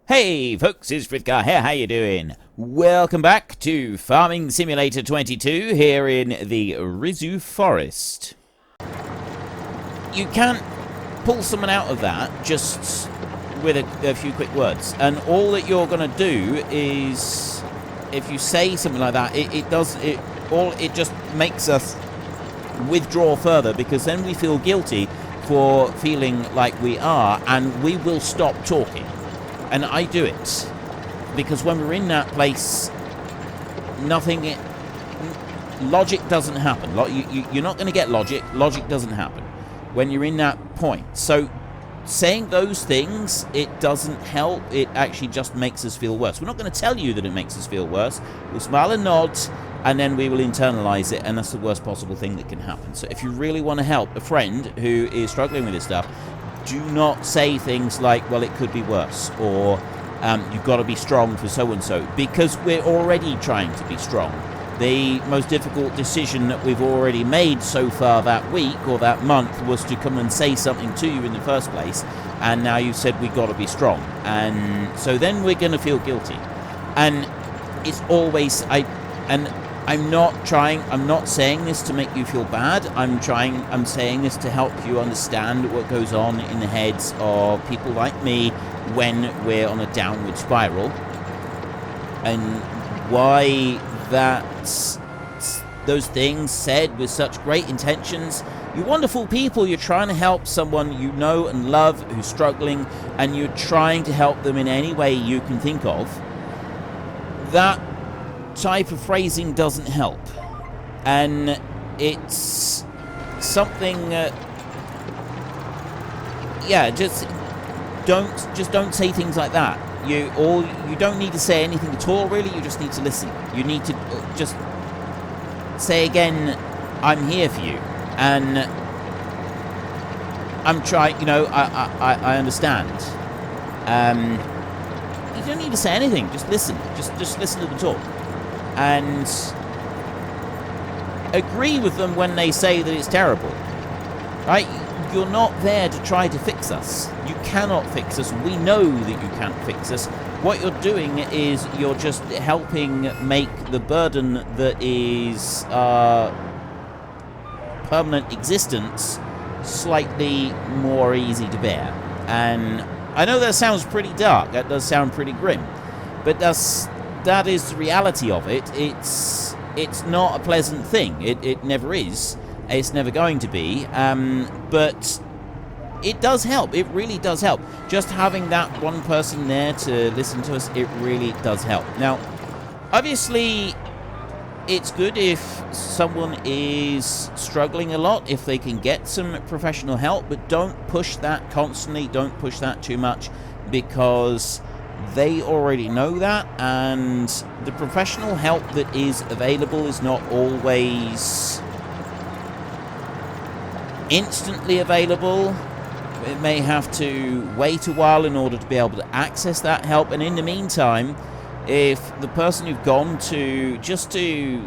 Hey folks, it's Frithgar here, how you doing? Welcome back to Farming Simulator 22 here in the Risoux Forest. You can't pull someone out of that just with a few quick words, and all that you're going to do is, if you say something like that, it just makes us withdraw further, because then we feel guilty for feeling like we are, and we will stop talking. And I do it because when we're in that place, logic doesn't happen. You're not going to get logic. Logic doesn't happen when you're in that point. So saying those things, it doesn't help. It actually just makes us feel worse. We're not going to tell you that it makes us feel worse. We'll smile and nod, and then we will internalize it, and that's the worst possible thing that can happen. So if you really want to help a friend who is struggling with this stuff, do not say things like, well, it could be worse, or you've got to be strong for so-and-so, because we're already trying to be strong. The most difficult decision that we've already made so far that week or that month was to come and say something to you in the first place, and now you've said we've got to be strong. And so then we're going to feel guilty. And it's always... I'm not saying this to make you feel bad. I'm saying this to help you understand what goes on in the heads of people like me when we're on a downward spiral, and why those things said with such great intentions. You wonderful people, you're trying to help someone you know and love who's struggling, and you're trying to help them in any way you can think of. That type of phrasing doesn't help, and it's something just don't say things like that. You don't need to say anything at all, really. You just need to listen. You need to just say again, I'm here for you, and I'm trying, I understand. You don't need to say anything, just listen. Just listen to the talk. And agree with them when they say that it's terrible, right? You're not there to try to fix us. You cannot fix us. We know that you can't fix us. What you're doing is you're just helping make the burden that is permanent existence slightly more easy to bear. And I know that sounds pretty dark. That does sound pretty grim, but that is the reality of it. It's not a pleasant thing. It never is. It's never going to be. But it does help. It really does help. Just having that one person there to listen to us, it really does help. Now, obviously, it's good if someone is struggling a lot, if they can get some professional help, but don't push that constantly. Don't push that too much, because they already know that, and the professional help that is available is not always instantly available. It may have to wait a while in order to be able to access that help, and in the meantime, if the person you've gone to just to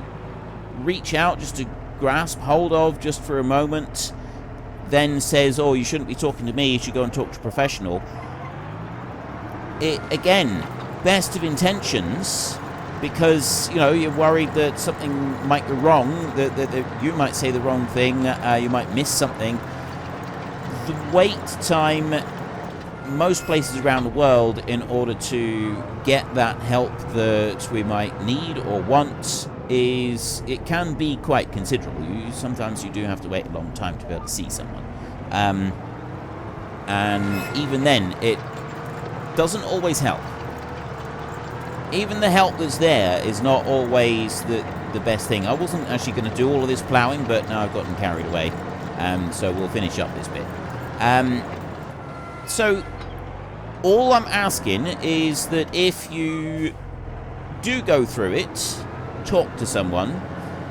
reach out, just to grasp hold of just for a moment, then says, oh, you shouldn't be talking to me, you should go and talk to a professional, again, best of intentions, because you're worried that something might go wrong, that you might say the wrong thing, you might miss something. The wait time, most places around the world, in order to get that help that we might need or want, it can be quite considerable. Sometimes you do have to wait a long time to be able to see someone, and even then, it doesn't always help. Even the help that's there is not always the best thing. I wasn't actually going to do all of this ploughing, but now I've gotten carried away, so we'll finish up this bit. So all I'm asking is that if you do go through it, talk to someone.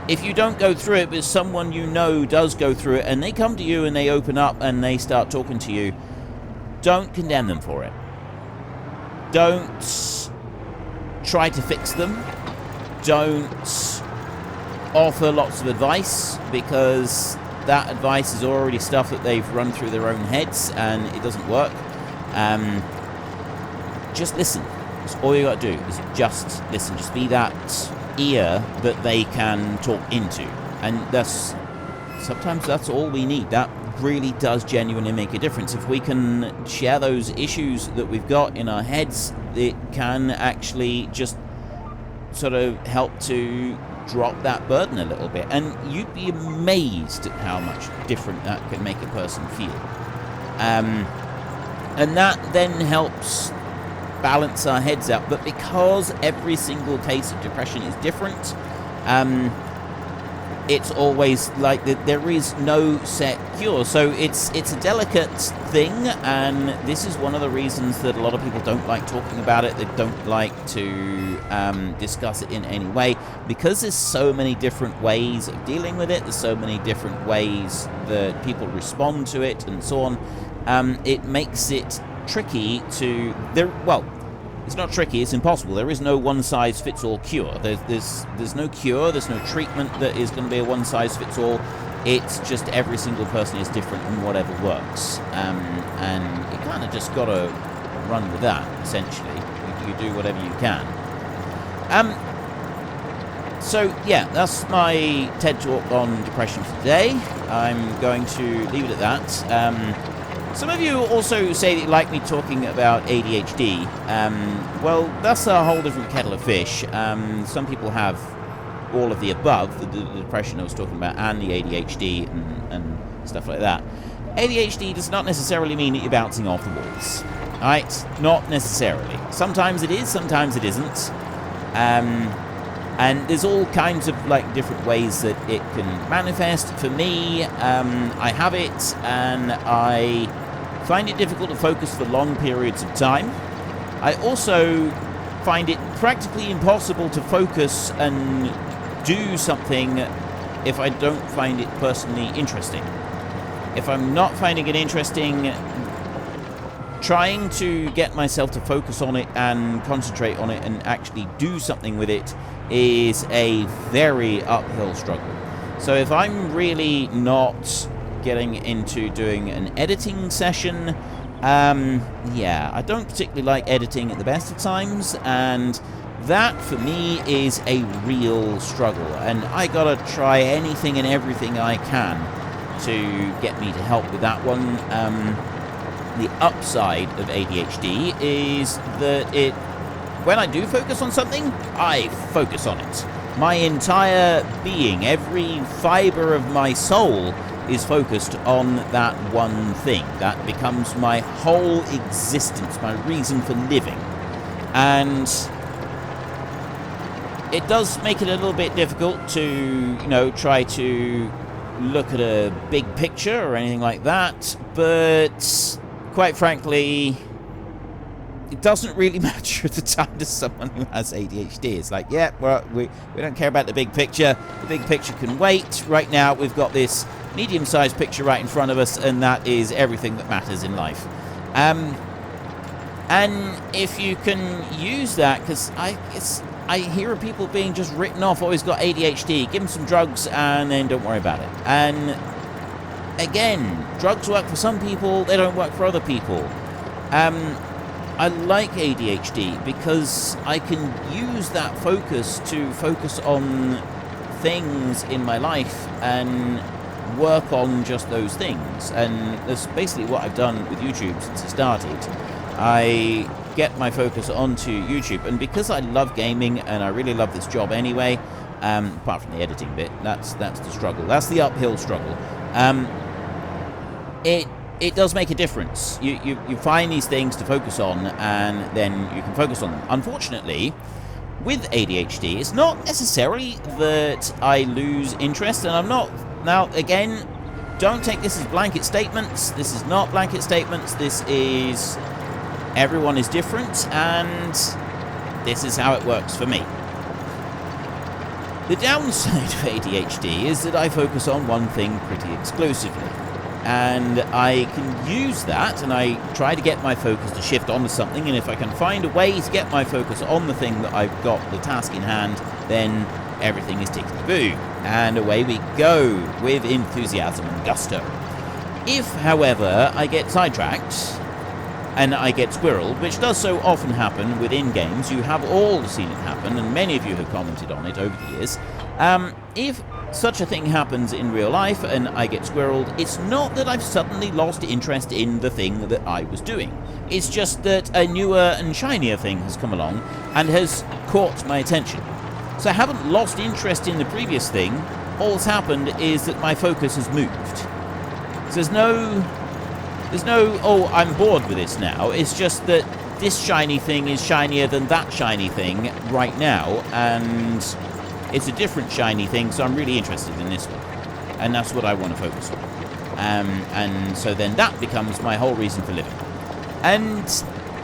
If you don't go through it, but someone you know does go through it, and they come to you and they open up and they start talking to you, don't condemn them for it. Don't try to fix them. Don't offer lots of advice, because that advice is already stuff that they've run through their own heads and it doesn't work. just listen. That's all you got to do, is just listen. Just be that ear that they can talk into. And sometimes that's all we need. That really does genuinely make a difference. If we can share those issues that we've got in our heads, it can actually just sort of help to drop that burden a little bit. And you'd be amazed at how much different that can make a person feel. And that then helps balance our heads out. But because every single case of depression is different, it's always like there is no set cure. So it's a delicate thing, and this is one of the reasons that a lot of people don't like talking about it. They don't like to discuss it in any way, because there's so many different ways of dealing with it. There's so many different ways that people respond to it, and so on. It makes it tricky to it's not tricky, it's impossible. There is no one-size-fits-all cure. There's no cure, there's no treatment that is going to be a one-size-fits-all. It's just every single person is different and whatever works. And you kind of just got to run with that, essentially. You do whatever you can. So, yeah, that's my TED Talk on depression for today. I'm going to leave it at that. Some of you also say that you like me talking about ADHD. Well, that's a whole different kettle of fish. Some people have all of the above, the depression I was talking about, and the ADHD and stuff like that. ADHD does not necessarily mean that you're bouncing off the walls. Alright? Not necessarily. Sometimes it is, sometimes it isn't. And there's all kinds of different ways that it can manifest. For me, I have it, and I find it difficult to focus for long periods of time. I also find it practically impossible to focus and do something if I don't find it personally interesting. If I'm not finding it interesting, trying to get myself to focus on it and concentrate on it and actually do something with it is a very uphill struggle. So if I'm really not getting into doing an editing session, I don't particularly like editing at the best of times, and that for me is a real struggle, and I gotta try anything and everything I can to get me to help with that one. The upside of ADHD is that when I do focus on something, I focus on it. My entire being, every fiber of my soul is focused on that one thing. That becomes my whole existence, my reason for living. And it does make it a little bit difficult to, try to look at a big picture or anything like that, but quite frankly, it doesn't really matter at the time to someone who has ADHD. It's like, yeah, well, we don't care about the big picture. The big picture can wait. Right now, we've got this medium-sized picture right in front of us, and that is everything that matters in life. And if you can use that, because I hear of people being just written off, oh, he's got ADHD, give him some drugs, and then don't worry about it. And again, drugs work for some people, they don't work for other people. I like ADHD because I can use that focus to focus on things in my life and work on just those things. And that's basically what I've done with YouTube since I started. I get my focus onto YouTube, and because I love gaming and I really love this job anyway, apart from the editing bit, that's the struggle. That's the uphill struggle. It does make a difference. You find these things to focus on, and then you can focus on them. Unfortunately, with ADHD, it's not necessarily that I lose interest, and I'm not... Now, again, don't take this as blanket statements. This is not blanket statements. This is... Everyone is different, and this is how it works for me. The downside of ADHD is that I focus on one thing pretty exclusively. And I can use that, and I try to get my focus to shift onto something, and if I can find a way to get my focus on the thing that I've got the task in hand, then everything is tickety-boo. And away we go with enthusiasm and gusto. If, however, I get sidetracked, and I get squirreled, which does so often happen within games. You have all seen it happen, and many of you have commented on it over the years. If such a thing happens in real life and I get squirreled, it's not that I've suddenly lost interest in the thing that I was doing. It's just that a newer and shinier thing has come along and has caught my attention. So I haven't lost interest in the previous thing. All that's happened is that my focus has moved. So there's no, oh, I'm bored with this now. It's just that this shiny thing is shinier than that shiny thing right now, and it's a different shiny thing, so I'm really interested in this one. And that's what I want to focus on. And so then that becomes my whole reason for living. And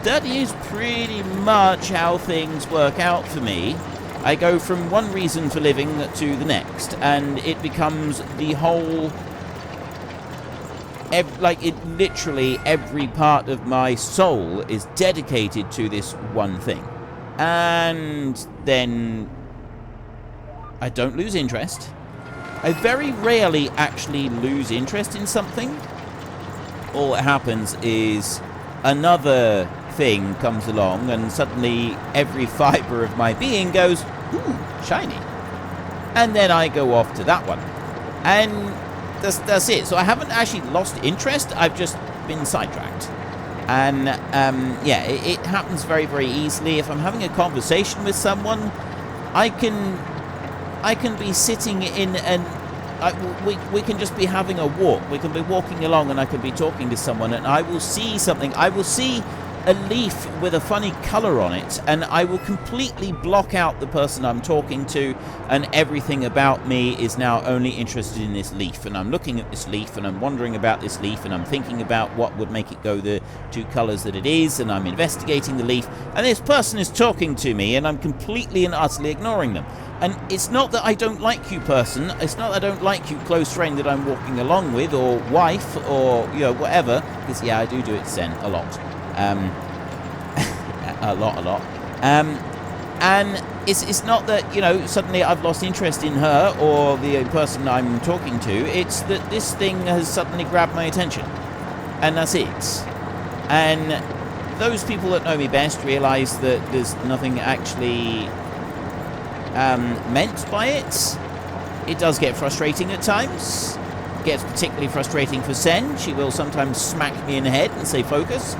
that is pretty much how things work out for me. I go from one reason for living to the next, and it becomes the whole... literally every part of my soul is dedicated to this one thing. And then I don't lose interest. I very rarely actually lose interest in something. All that happens is another thing comes along and suddenly every fiber of my being goes, ooh, shiny. And then I go off to that one. And that's it. So I haven't actually lost interest. I've just been sidetracked. And yeah, it happens very, very easily. If I'm having a conversation with someone, I can be sitting in and we can just be having a walk. We can be walking along and I can be talking to someone and I will see something. I will see a leaf with a funny colour on it, and I will completely block out the person I'm talking to, and everything about me is now only interested in this leaf, and I'm looking at this leaf and I'm wondering about this leaf and I'm thinking about what would make it go the two colours that it is, and I'm investigating the leaf, and this person is talking to me and I'm completely and utterly ignoring them. And it's not that I don't like you, person. It's not that I don't like you, close friend that I'm walking along with, or wife, or, you know, whatever. Because, yeah, I do it, Sen, a lot. A lot. And it's not that, you know, suddenly I've lost interest in her or the person I'm talking to. It's that this thing has suddenly grabbed my attention. And that's it. And those people that know me best realise that there's nothing actually... meant by it. It does get frustrating at times. It gets particularly frustrating for Sen. She will sometimes smack me in the head and say focus.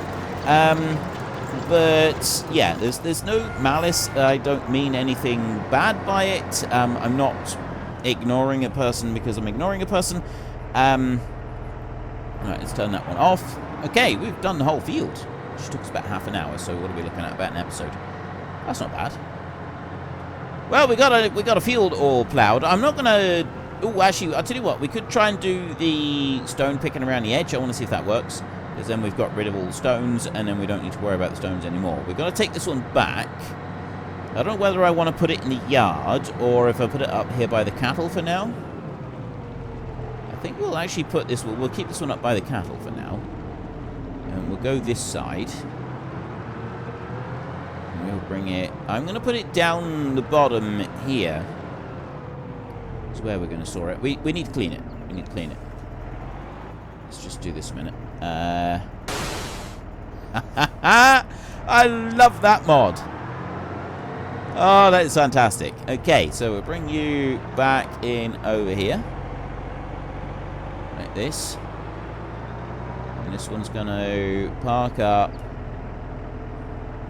But yeah, there's no malice. I don't mean anything bad by it. I'm not ignoring a person because I'm ignoring a person. Right, let's turn that one off. Okay, we've done the whole field, which took us about half an hour. So what are we looking at? About an episode. That's not bad. Well, we got a field all ploughed. I'm not gonna. Oh, actually, I'll tell you what. We could try and do the stone picking around the edge. I want to see if that works, because then we've got rid of all the stones, and then we don't need to worry about the stones anymore. We're gonna take this one back. I don't know whether I want to put it in the yard or if I put it up here by the cattle for now. I think we'll actually put this. We'll keep this one up by the cattle for now, and we'll go this side. We'll bring it... I'm going to put it down the bottom here. That's where we're going to store it. We need to clean it. We need to clean it. Let's just do this a minute. I love that mod. Oh, that is fantastic. Okay, so we'll bring you back in over here. Like this. And this one's going to park up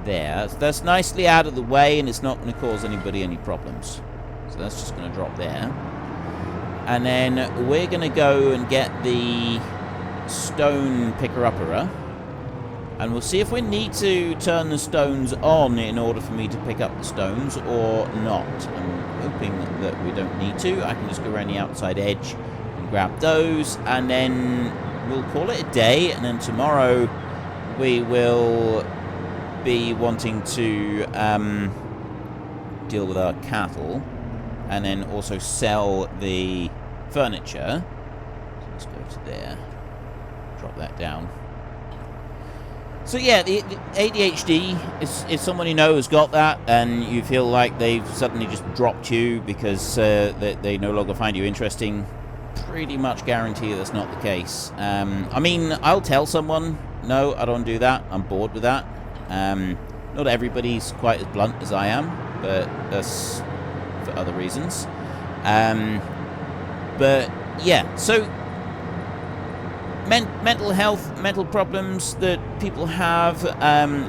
there. That's nicely out of the way, and it's not going to cause anybody any problems. So that's just going to drop there. And then we're going to go and get the stone picker-upper, and we'll see if we need to turn the stones on in order for me to pick up the stones or not. I'm hoping that we don't need to. I can just go around the outside edge and grab those, and then we'll call it a day, and then tomorrow we will be wanting to deal with our cattle, and then also sell the furniture. So let's go to there, drop that down. So yeah, the ADHD is someone you know has got that, and you feel like they've suddenly just dropped you because they no longer find you interesting. Pretty much guarantee that's not the case. I mean, I'll tell someone no, I don't do that. I'm bored with that. Not everybody's quite as blunt as I am, but that's for other reasons. But yeah, so mental health, mental problems that people have,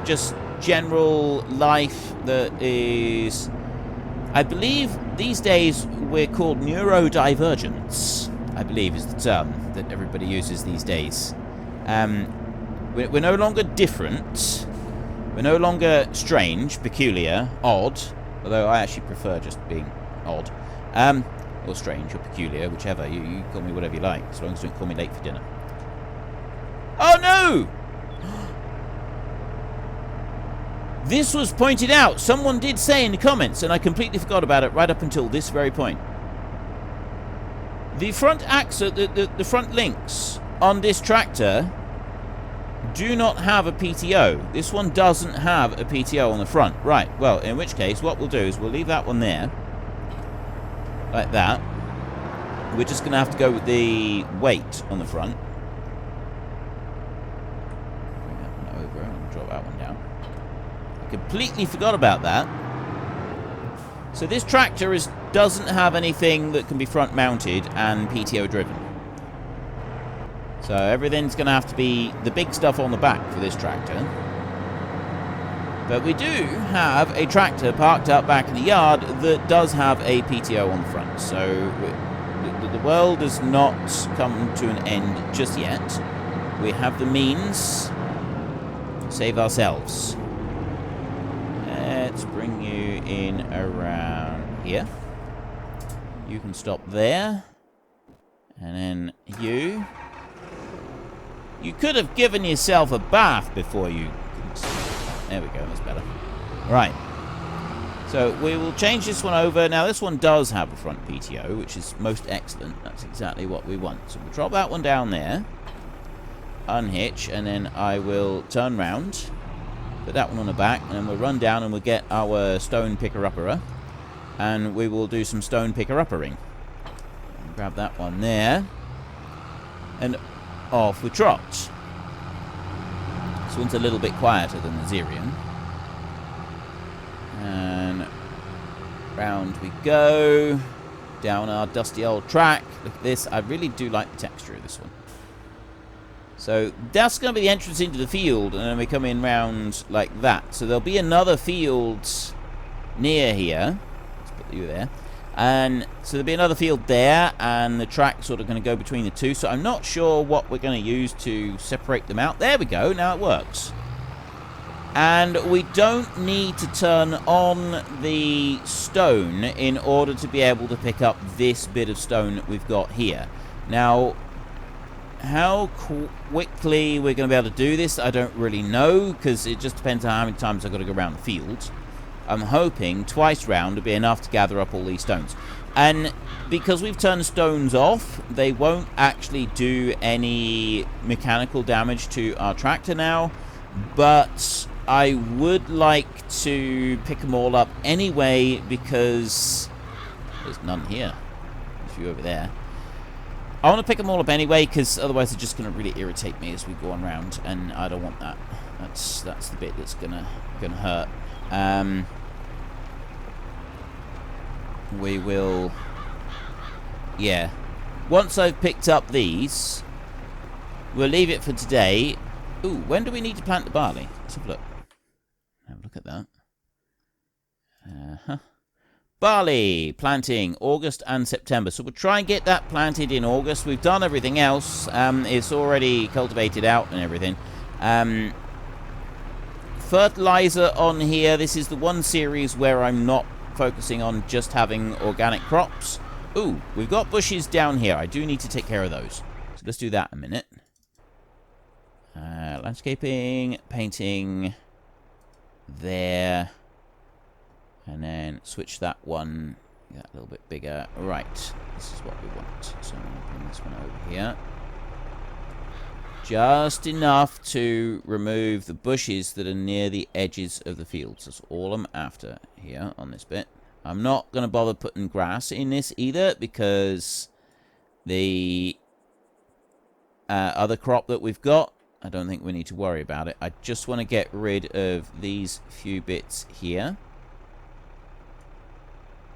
just general life that is, I believe these days we're called neurodivergence, I believe is the term that everybody uses these days. We're no longer different. We're no longer strange, peculiar, odd, although I actually prefer just being odd. Or strange, or peculiar, whichever. You call me whatever you like, as long as you don't call me late for dinner. Oh no! This was pointed out. Someone did say in the comments, and I completely forgot about it right up until this very point. The front axle, the front links on this tractor do not have a PTO. This one doesn't have a PTO on the front. Right, well, in which case, what we'll do is we'll leave that one there. Like that. We're just going to have to go with the weight on the front. Bring that one over and drop that one down. I completely forgot about that. So this tractor doesn't have anything that can be front mounted and PTO driven. So everything's going to have to be the big stuff on the back for this tractor. But we do have a tractor parked out back in the yard that does have a PTO on the front. So the world does not come to an end just yet. We have the means to save ourselves. Let's bring you in around here. You can stop there. And then you. You could have given yourself a bath before you... There we go, that's better. Right. So we will change this one over. Now this one does have a front PTO, which is most excellent. That's exactly what we want. So we'll drop that one down there. Unhitch, and then I will turn round. Put that one on the back, and then we'll run down and we'll get our stone picker-upper. And we will do some stone picker-uppering. Grab that one there. And off we trot. This one's a little bit quieter than the Xerion. And round we go. Down our dusty old track. Look at this. I really do like the texture of this one. So that's going to be the entrance into the field, and then we come in round like that. So there'll be another field near here. Let's put you there. And so there'll be another field there, and the track's sort of going to go between the two. So I'm not sure what we're going to use to separate them out. There we go. Now it works. And we don't need to turn on the stone in order to be able to pick up this bit of stone that we've got here. Now, how quickly we're going to be able to do this, I don't really know, because it just depends on how many times I've got to go around the field. I'm hoping twice round will be enough to gather up all these stones. And because we've turned stones off, they won't actually do any mechanical damage to our tractor now. But I would like to pick them all up anyway, because there's none here. There's a few over there. I want to pick them all up anyway, because otherwise they're just going to really irritate me as we go on round, and I don't want that. That's the bit that's gonna hurt. We will... Yeah. Once I've picked up these, we'll leave it for today. Ooh, when do we need to plant the barley? Let's have a look. Have a look at that. Barley planting August and September. So we'll try and get that planted in August. We've done everything else. It's already cultivated out and everything. Fertilizer on here. This is the one series where I'm not focusing on just having organic crops. Ooh, we've got bushes down here. I do need to take care of those. So let's do that in a minute. Landscaping, painting there. And then switch that one. Get that a little bit bigger. Right, this is what we want. So I'm going to bring this one over here. Just enough to remove the bushes that are near the edges of the fields. That's all I'm after here on this bit. I'm not going to bother putting grass in this either, because the other crop that we've got I don't think we need to worry about it. I just want to get rid of these few bits here.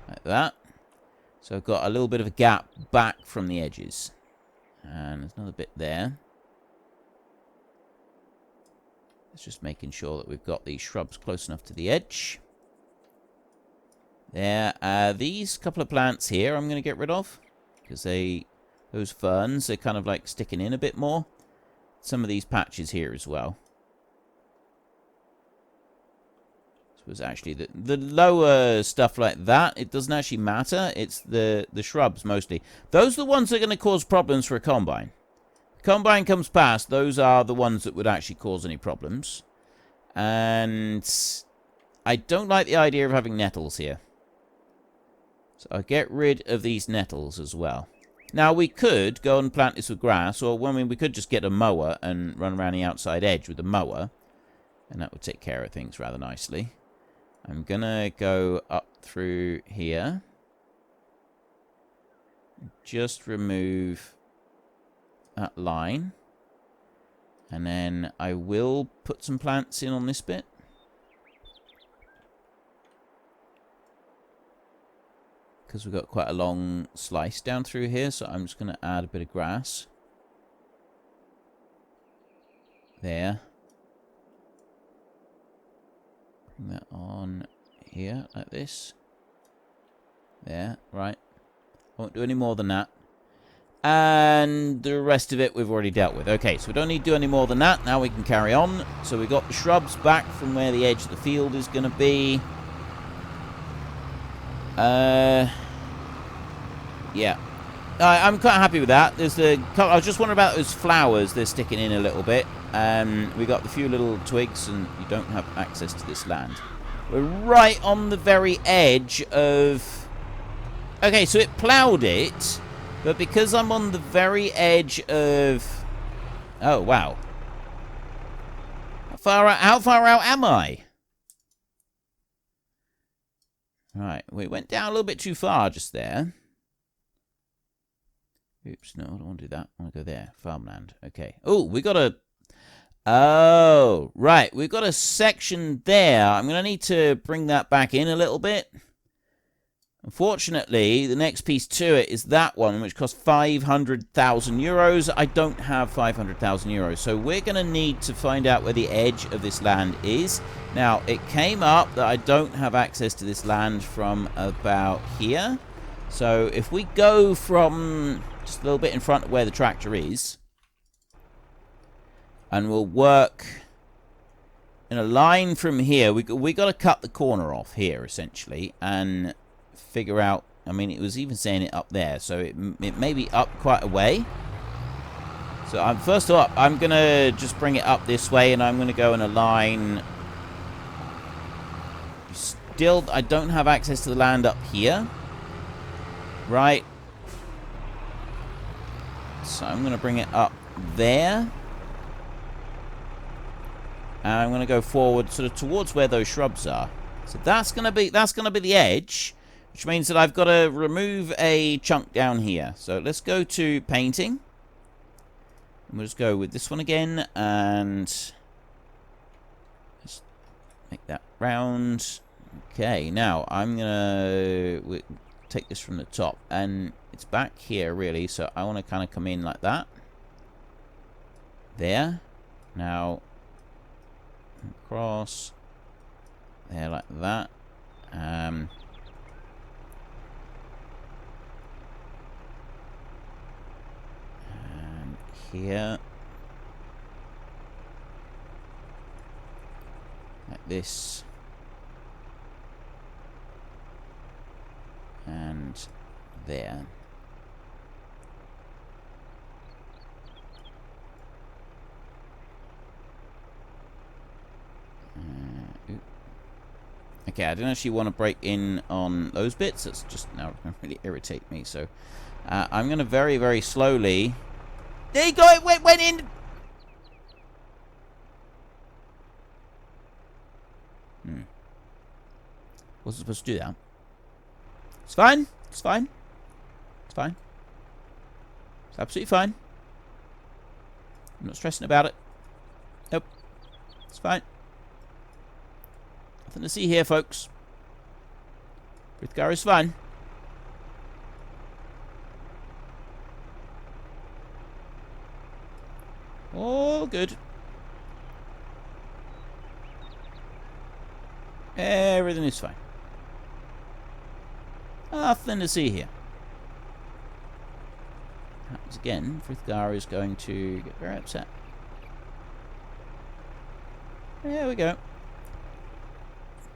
Like that. So I've got a little bit of a gap back from the edges. And there's another bit there. It's just making sure that we've got these shrubs close enough to the edge. There. These couple of plants here I'm going to get rid of. Because those ferns, they're kind of like sticking in a bit more. Some of these patches here as well. So it's actually the lower stuff like that, it doesn't actually matter. It's the shrubs mostly. Those are the ones that are going to cause problems for a combine. Combine comes past, those are the ones that would actually cause any problems. And I don't like the idea of having nettles here. So I'll get rid of these nettles as well. Now, we could go and plant this with grass, or we could just get a mower and run around the outside edge with a mower. And that would take care of things rather nicely. I'm going to go up through here. Just remove that line. And then I will put some plants in on this bit. Because we've got quite a long slice down through here, so I'm just going to add a bit of grass. There. Bring that on here, like this. There, right. Won't do any more than that. And the rest of it we've already dealt with. Okay, so we don't need to do any more than that. Now we can carry on. So we've got the shrubs back from where the edge of the field is going to be. Yeah. I'm quite happy with that. There's I was just wondering about those flowers. They're sticking in a little bit. We got the few little twigs, and you don't have access to this land. We're right on the very edge of... Okay, so it ploughed it, but because I'm on the very edge of... Oh, wow. How far out am I? Right, we went down a little bit too far just there. Oops, no, I don't want to do that. I want to go there. Farmland. Okay. Oh, we got a... Oh, right. We've got a section there. I'm going to need to bring that back in a little bit. Unfortunately, the next piece to it is that one, which costs 500,000 euros. I don't have 500,000 euros, so we're going to need to find out where the edge of this land is. Now, it came up that I don't have access to this land from about here. So if we go from just a little bit in front of where the tractor is, and we'll work in a line from here. We got to cut the corner off here, essentially, and figure out... I mean, it was even saying it up there, so it may be up quite a way. So first up, I'm going to just bring it up this way, and I'm going to go in a line. Still, I don't have access to the land up here. Right. So I'm going to bring it up there. And I'm going to go forward sort of towards where those shrubs are. So that's going to be the edge, which means that I've got to remove a chunk down here. So let's go to painting. And we'll just go with this one again, and just make that round. Okay, now I'm going to take this from the top, and it's back here really, so I want to kind of come in like that. There. Now across there like that. And here like this, and there. Okay, I don't actually want to break in on those bits. That's just now going to really irritate me. So I'm going to very, very slowly... There you go! It went in! Wasn't supposed to do that. It's fine. It's fine. It's fine. It's absolutely fine. I'm not stressing about it. Nope. It's fine. Nothing to see here, folks. Frithgar is fine. All good. Everything is fine. Nothing to see here. Happens again. Frithgar is going to get very upset. There we go.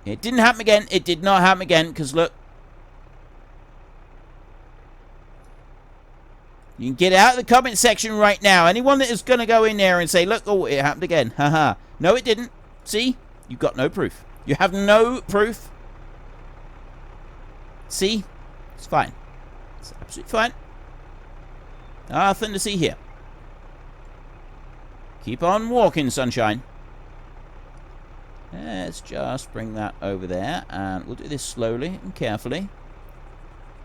It didn't happen again. It did not happen again, because look. You can get out of the comment section right now. Anyone that is going to go in there and say, look, oh, it happened again. Haha. No, it didn't. See? You've got no proof. You have no proof. See? It's fine. It's absolutely fine. Nothing to see here. Keep on walking, sunshine. Let's just bring that over there, and we'll do this slowly and carefully.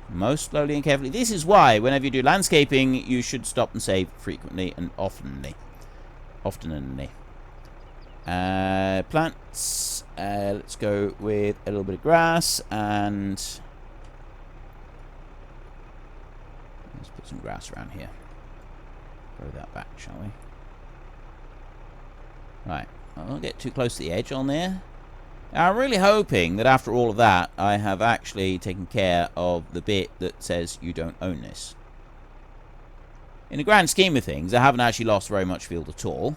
Most slowly and carefully. This is why, whenever you do landscaping, you should stop and save frequently and oftenly. Plants. Let's go with a little bit of grass, and let's put some grass around here. Throw that back, shall we? Right. I won't get too close to the edge on there. Now, I'm really hoping that after all of that, I have actually taken care of the bit that says you don't own this. In the grand scheme of things, I haven't actually lost very much field at all.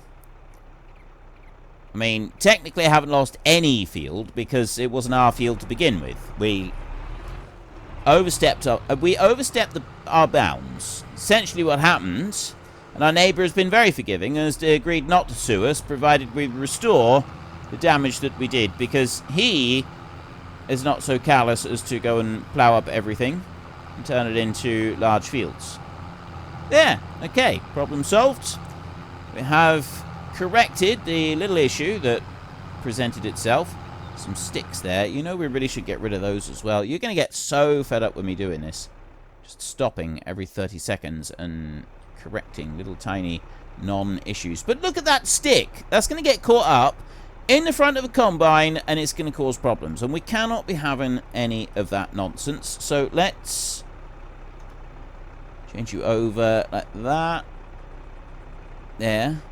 I mean, technically I haven't lost any field because it wasn't our field to begin with. We overstepped our bounds. Essentially what happened, and our neighbour has been very forgiving and has agreed not to sue us, provided we restore the damage that we did, because he is not so callous as to go and plough up everything and turn it into large fields. There, okay, problem solved. We have corrected the little issue that presented itself. Some sticks there. You know, we really should get rid of those as well. You're going to get so fed up with me doing this. Just stopping every 30 seconds and correcting little tiny non-issues. But look at that stick. That's going to get caught up in the front of a combine, and it's going to cause problems. And we cannot be having any of that nonsense. So let's change you over like that. There.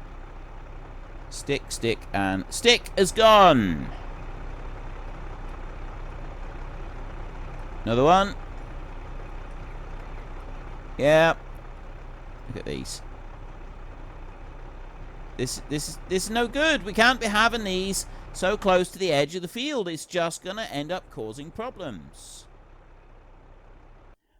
Stick, stick, and stick is gone. Another one. Yeah. Look at these. This is no good. We can't be having these so close to the edge of the field. It's just going to end up causing problems.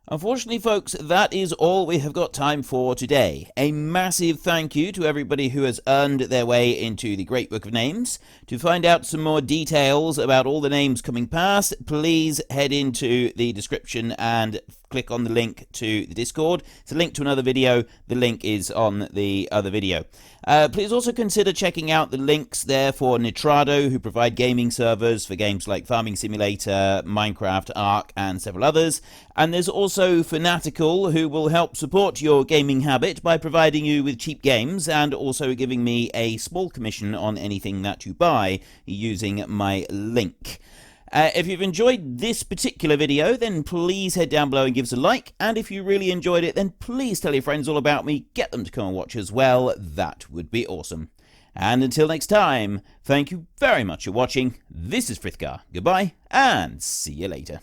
Unfortunately, folks, that is all we have got time for today. A massive thank you to everybody who has earned their way into the Great Book of Names. To find out some more details about all the names coming past, please head into the description and click on the link to the Discord. It's a link to another video. The link is on the other video. Please also consider checking out the links there for Nitrado, who provide gaming servers for games like Farming Simulator, Minecraft, Ark, and several others. And there's also Fanatical, who will help support your gaming habit by providing you with cheap games and also giving me a small commission on anything that you buy using my link. If you've enjoyed this particular video, then please head down below and give us a like. And if you really enjoyed it, then please tell your friends all about me. Get them to come and watch as well. That would be awesome. And until next time, thank you very much for watching. This is Frithgar. Goodbye, and see you later.